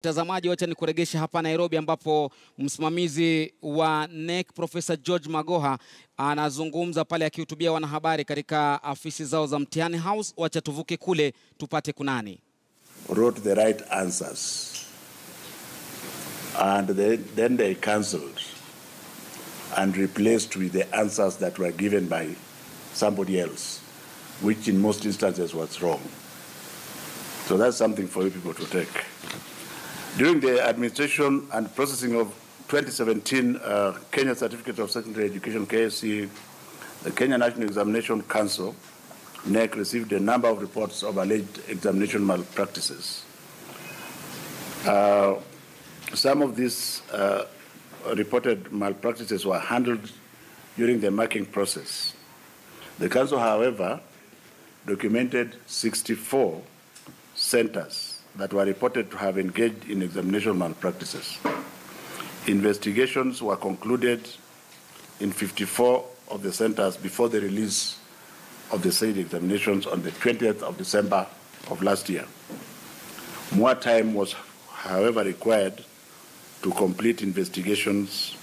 Mtazamaji, wacha nikuregesha hapa Nairobi ambapo msimamizi wa KNEC Profesa George Magoha anazungumza pale akihutubia wanahabari katika afisi zao za Mtihani House. Wacha tuvuke kule tupate kunani. Wrote the right answers and then they cancelled and replaced with the answers that were given by somebody else, which in most instances was wrong. So that's something for you people to take. During the administration and processing of 2017 Kenya Certificate of Secondary Education, KNEC, the Kenya National Examination Council, KNEC, received a number of reports of alleged examination malpractices. Some of these reported malpractices were handled during the marking process. The Council, however, documented 64 centers that were reported to have engaged in examination malpractices. Investigations were concluded in 54 of the centers before the release of the said examinations on the 20th of December of last year. More time was, however, required to complete investigations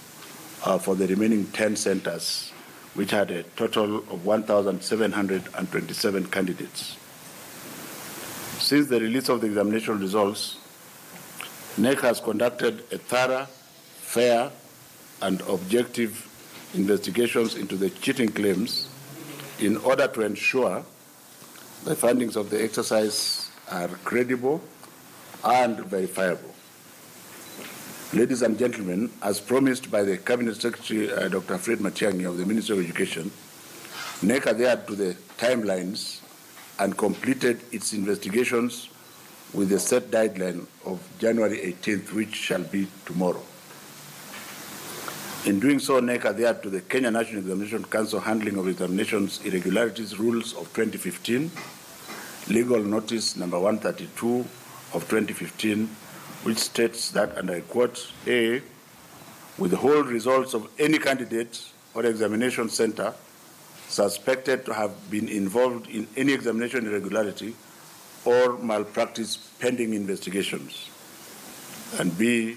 for the remaining 10 centers, which had a total of 1,727 candidates. Since the release of the examination results, KNEC has conducted a thorough, fair, and objective investigations into the cheating claims in order to ensure the findings of the exercise are credible and verifiable. Ladies and gentlemen, as promised by the Cabinet Secretary, Dr. Fred Matiang'i of the Ministry of Education, KNEC adhered to the timelines and completed its investigations with the set deadline of January 18th, which shall be tomorrow. In doing so, KNEC adhered to the Kenya National Examination Council Handling of Examinations Irregularities Rules of 2015, Legal Notice number 132 of 2015, which states that, and I quote, A, withhold results of any candidate or examination center suspected to have been involved in any examination irregularity or malpractice pending investigations, and B,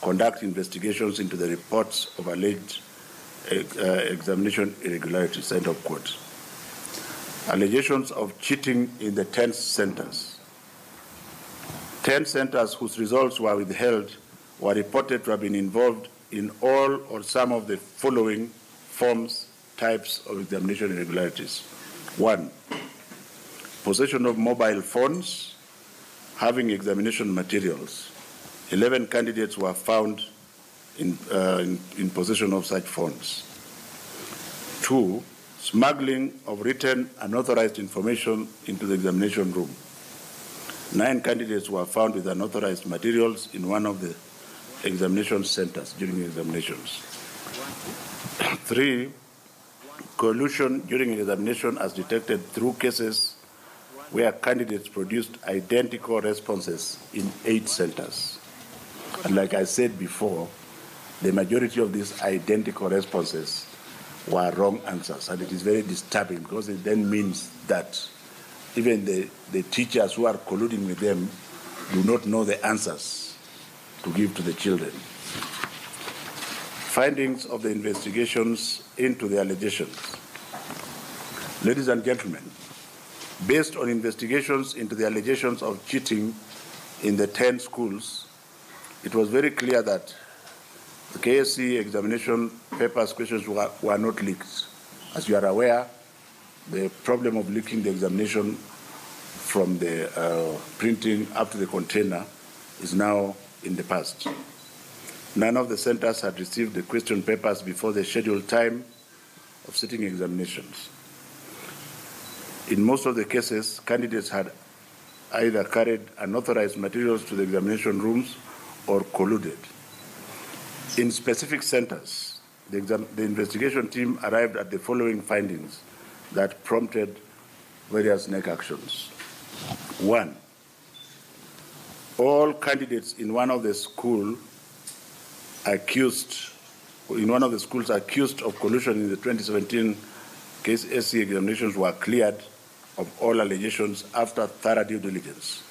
conduct investigations into the reports of alleged examination irregularities, end of quote. Allegations of cheating in the 10 centers. 10 centers whose results were withheld were reported to have been involved in all or some of the following forms, types of examination irregularities. 1, possession of mobile phones having examination materials. 11 candidates were found in possession of such phones. 2, smuggling of written unauthorized information into the examination room. 9 candidates were found with unauthorized materials in one of the examination centers during the examinations. 3, collusion during examination as detected through cases where candidates produced identical responses in 8 centers. And like I said before, the majority of these identical responses were wrong answers. And it is very disturbing because it then means that even the teachers who are colluding with them do not know the answers to give to the children. Findings of the investigations into the allegations. Ladies and gentlemen, based on investigations into the allegations of cheating in the 10 schools, it was very clear that the KSC examination papers questions were not leaked. As you are aware, the problem of leaking the examination from the printing up to the container is now in the past. None of the centers had received the question papers before the scheduled time of sitting examinations. In most of the cases, candidates had either carried unauthorized materials to the examination rooms or colluded. In specific centers, the investigation team arrived at the following findings that prompted various KNEC actions. 1, all candidates in one of the schools accused of collusion in the 2017 KSC examinations were cleared of all allegations after thorough due diligence.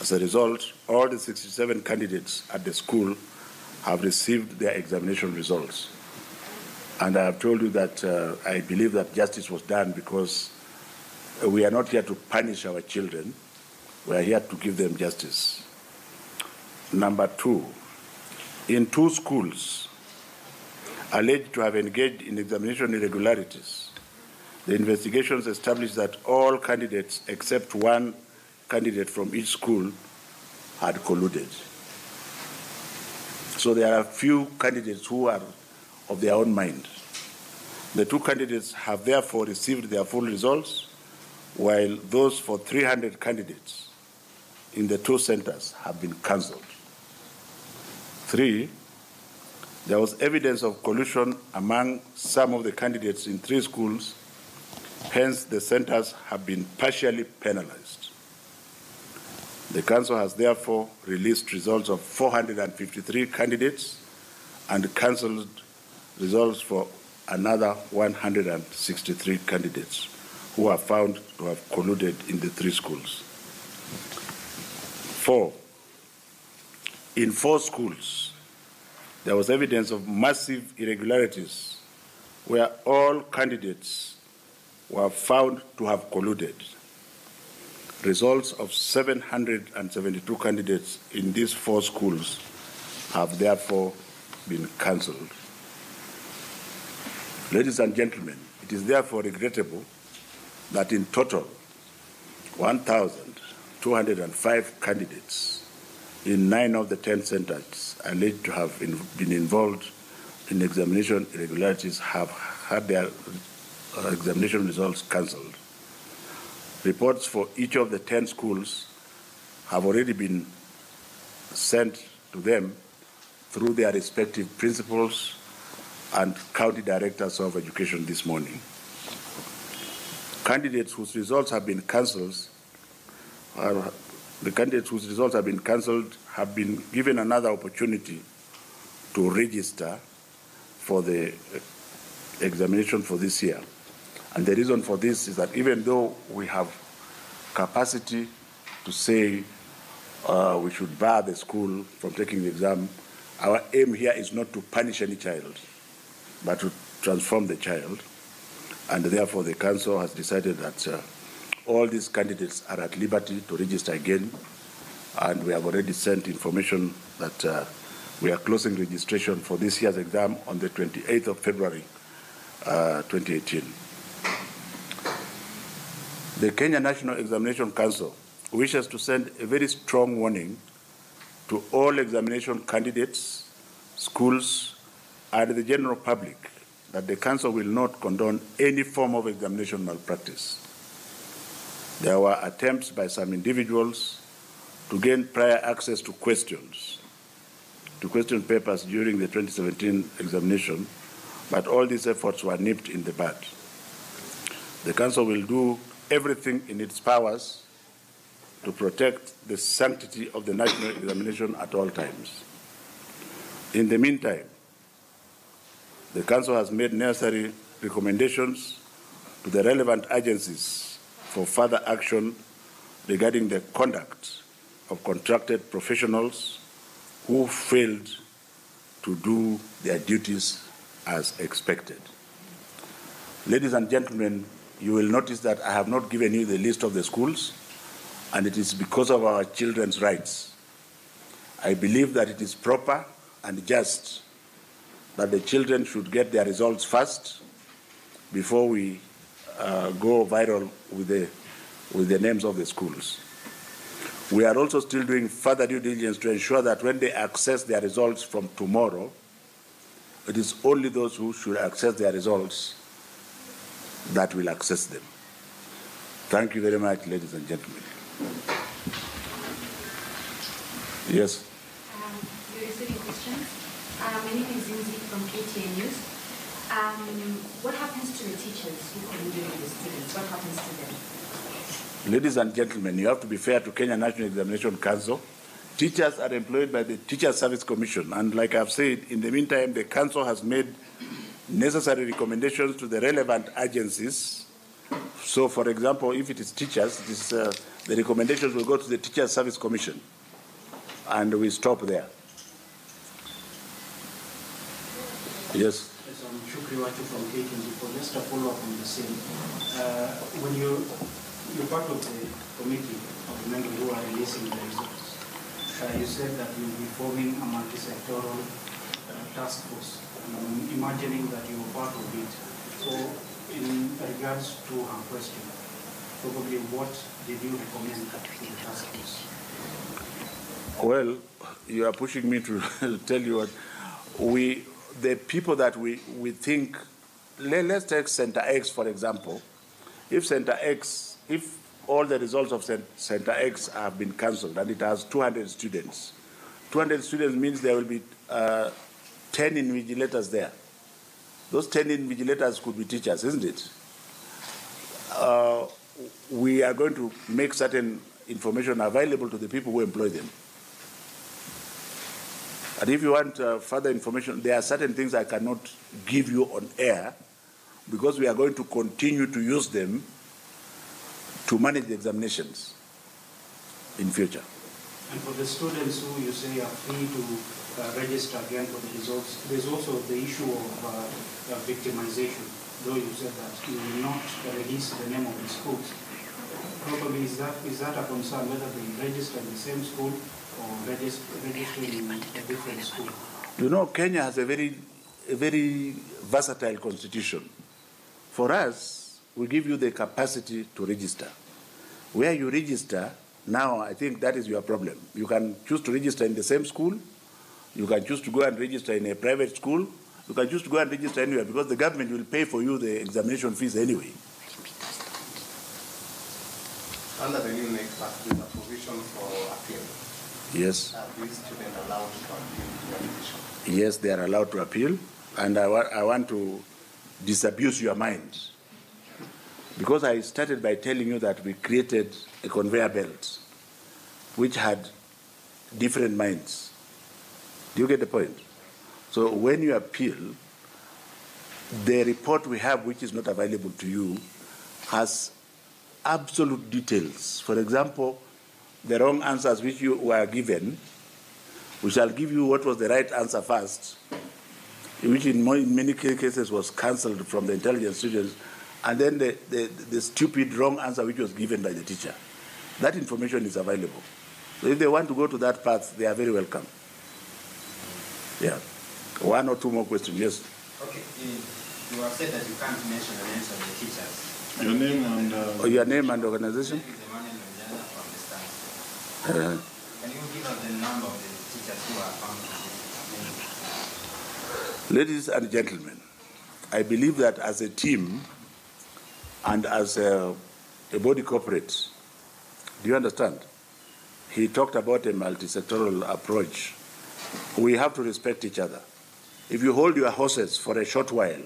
As a result, all the 67 candidates at the school have received their examination results. And I have told you that I believe that justice was done because we are not here to punish our children. We are here to give them justice. Number two, in 2 schools alleged to have engaged in examination irregularities, the investigations established that all candidates except one candidate from each school had colluded. So there are a few candidates who are of their own mind. The 2 candidates have therefore received their full results, while those for 300 candidates in the 2 centers have been cancelled. 3, there was evidence of collusion among some of the candidates in 3 schools, hence the centers have been partially penalized. The Council has therefore released results of 453 candidates and cancelled results for another 163 candidates who are found to have colluded in the 3 schools. 4, in 4 schools, there was evidence of massive irregularities where all candidates were found to have colluded. Results of 772 candidates in these 4 schools have therefore been cancelled. Ladies and gentlemen, it is therefore regrettable that in total 1,205 candidates in 9 of the 10 centers alleged to have been involved in examination irregularities have had their examination results cancelled. Reports for each of the 10 schools have already been sent to them through their respective principals and county directors of education this morning. Candidates whose results have been cancelled, have been given another opportunity to register for the examination for this year. And the reason for this is that even though we have capacity to say we should bar the school from taking the exam, our aim here is not to punish any child, but to transform the child. And therefore, the Council has decided that all these candidates are at liberty to register again. And we have already sent information that we are closing registration for this year's exam on the 28th of February, 2018. The Kenya National Examination Council wishes to send a very strong warning to all examination candidates, schools, and the general public that the Council will not condone any form of examination malpractice. There were attempts by some individuals to gain prior access to question papers during the 2017 examination, but all these efforts were nipped in the bud. The Council will do everything in its powers to protect the sanctity of the national examination at all times. In the meantime, the Council has made necessary recommendations to the relevant agencies for further action regarding the conduct of contracted professionals who failed to do their duties as expected. Ladies and gentlemen, you will notice that I have not given you the list of the schools, and it is because of our children's rights. I believe that it is proper and just that the children should get their results first before we go viral with the names of the schools. We are also still doing further due diligence to ensure that when they access their results from tomorrow, it is only those who should access their results that will access them. Thank you very much, ladies and gentlemen. Yes? We're receiving questions. My name is Zinzi from KTN News. What happens to the teachers who colluded with the students? What happens to them? Ladies and gentlemen, you have to be fair to Kenya National Examination Council. Teachers are employed by the Teacher Service Commission, and like I've said, in the meantime, the Council has made necessary recommendations to the relevant agencies So, for example, if it is teachers, the recommendations will go to the Teachers Service Commission, and we stop there. Yes. Yes, I'm Shukri Wachu from KNEC. Just a follow-up on the same. When you're part of the committee of the members who are releasing the results, you said that you'll be forming a multi-sectoral task force. And I'm imagining that you were part of it. So, in regards to her question, probably what did you recommend to the task force? Well, you are pushing me to tell you what the people that we think, let's take Center X, for example. If Center X, if all the results of Center X have been cancelled and it has 200 students, 200 students means there will be 10 invigilators there. Those 10 invigilators could be teachers, isn't it? We are going to make certain information available to the people who employ them. And if you want further information, there are certain things I cannot give you on air because we are going to continue to use them to manage the examinations in future. And for the students who you say are free to register again for the results, there's also the issue of victimization, though you said that you will not release the name of the schools. Probably is that a concern, whether they register in the same school or register in a different school? You know, Kenya has a very versatile constitution. For us, we give you the capacity to register. Where you register, now I think that is your problem. You can choose to register in the same school. You can choose to go and register in a private school. You can choose to go and register anywhere because the government will pay for you the examination fees anyway. Under the new NEC, there is a provision for appeal. Yes. Are these students allowed to appeal the application? Yes, they are allowed to appeal. And I want to disabuse your mind. Because I started by telling you that we created a conveyor belt which had different minds. Do you get the point? So when you appeal, the report we have, which is not available to you, has absolute details. For example, the wrong answers which you were given, we shall give you what was the right answer first, which in many cases was cancelled from the intelligence students, and then the stupid wrong answer which was given by the teacher. That information is available. So if they want to go to that path, they are very welcome. Yeah. One or two more questions, yes. Okay. You have said that you can't mention the names of the teachers. Your name and your name and organization? Can you give us the number of the teachers who are found? Ladies and gentlemen, I believe that as a team and as a body corporate, do you understand? He talked about a multi-sectoral approach. We have to respect each other. If you hold your horses for a short while,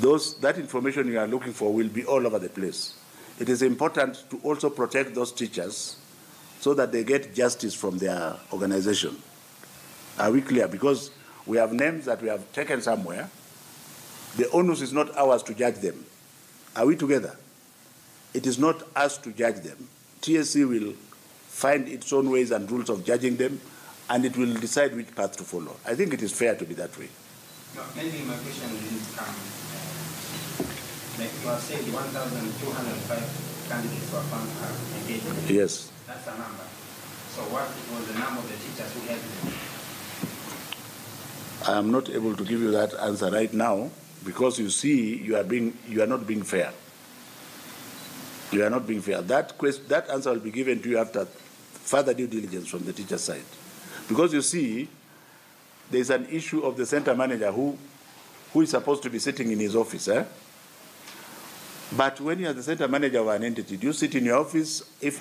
that information you are looking for will be all over the place. It is important to also protect those teachers so that they get justice from their organization. Are we clear? Because we have names that we have taken somewhere. The onus is not ours to judge them. Are we together? It is not us to judge them. TSC will find its own ways and rules of judging them, and it will decide which path to follow. I think it is fair to be that way. No, maybe my question didn't come. Like you have said, 1,205 candidates were found to have engaged. Yes. That's a number. So what was the number of the teachers who helped them? I am not able to give you that answer right now because you see, you are not being fair. You are not being fair. That answer will be given to you after further due diligence from the teacher side. Because you see, there is an issue of the center manager who is supposed to be sitting in his office. But when you are the center manager of an entity, do you sit in your office if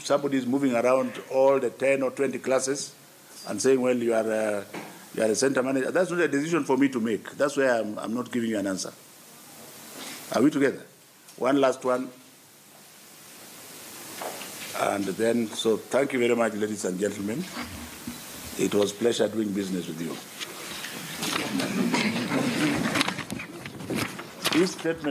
somebody is moving around all the 10 or 20 classes and saying, well, you are a center manager? That's not a decision for me to make. That's why I'm not giving you an answer. Are we together? One last one. And then, so thank you very much, ladies and gentlemen. It was a pleasure doing business with you. This statement